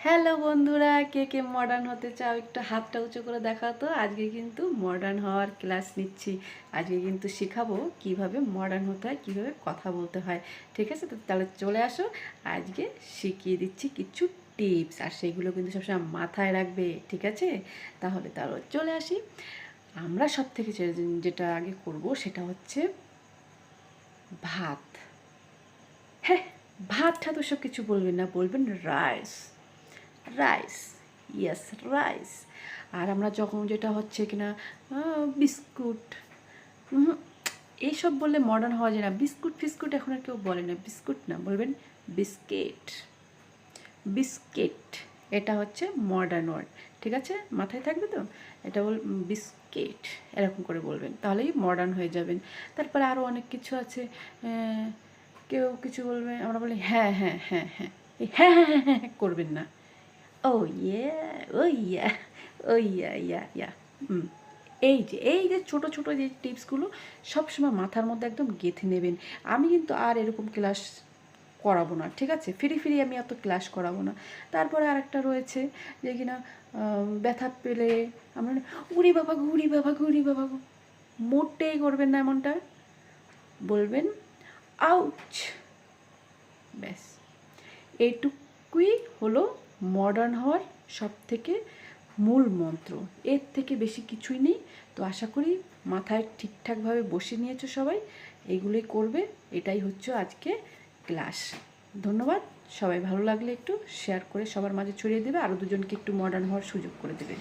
Hello বন্ধুরা, কে কে modern হতে চাও একটু হাতটা উঁচু করে দেখাও তো। আজকে কিন্তু মডার্ন হওয়ার ক্লাস নিচ্ছি। আজকে কিন্তু শেখাবো কিভাবে মডার্ন হতে হয়, কিভাবে কথা বলতে হয়। ঠিক আছে, তো তাহলে চলে আসো। আজকে শিখিয়ে দিচ্ছি কিছু টিপস, আর সেগুলো কিন্তু সবসময় মাথায় রাখবে। ঠিক আছে, তাহলে চলে আসি। আমরা সব থেকে যেটা আগে করব সেটা হচ্ছে ভাত। হ্যাঁ, ভাত ঠাত ওসব কিছু বলবেন না, বলবেন রাইস। Rice, yes rice. আর আমরা যখন যেটা হচ্ছে কিনা বিস্কুট, এইসব বললে মডার্ন হওয়া যায় না। বিস্কুট ফিস্কুট এখন আর কেউ বলে না, বিস্কুট না, বলবেন বিস্কিট। বিস্কিট, এটা হচ্ছে মডার্ন ওয়ার্ড। ঠিক আছে, মাথায় থাকবে তো। এটা বিস্কিট, এরকম করে বলবেন, তাহলেই মডার্ন হয়ে যাবেন। তারপরে আরও অনেক কিছু আছে। কেউ কিছু বলবে, আমরা বলি হ্যাঁ হ্যাঁ হ্যাঁ হ্যাঁ, এই হ্যাঁ হ্যাঁ হ্যাঁ হ্যাঁ করবেন না। ও ইয়ে, ও ইয়া, ও ইয়া ইয়া ইয়া। এই যে ছোটো ছোটো যে টিপসগুলো সবসময় মাথার মধ্যে একদম গেঁথে নেবেন। আমি কিন্তু আর এরকম ক্লাস করাবো না, ঠিক আছে, ফ্রি ফ্রি আমি এত ক্লাস করাবো না। তারপরে আরেকটা রয়েছে যে কিনা ব্যথা পেলে আমরা উড়ি বাবা গো, উড়ি বাবা গো, উড়ি বাবা গো, মোটেই করবেন না এমনটা। বলবেন আউচ। ব্যাস, এইটুকুই হলো মডার্ন হওয়ার সব থেকে মূল মন্ত্র। এর থেকে বেশি কিছুই নেই। তো আশা করি মাথায় ঠিকঠাকভাবে বসে নিয়েছো সবাই, এইগুলোই করবে। এটাই হচ্ছে আজকে ক্লাস। ধন্যবাদ। সবাই ভালো লাগলে একটু শেয়ার করে সবার মাঝে ছড়িয়ে দেবে, আরও দুজনকে একটু মডার্ন হওয়ার সুযোগ করে দেবে।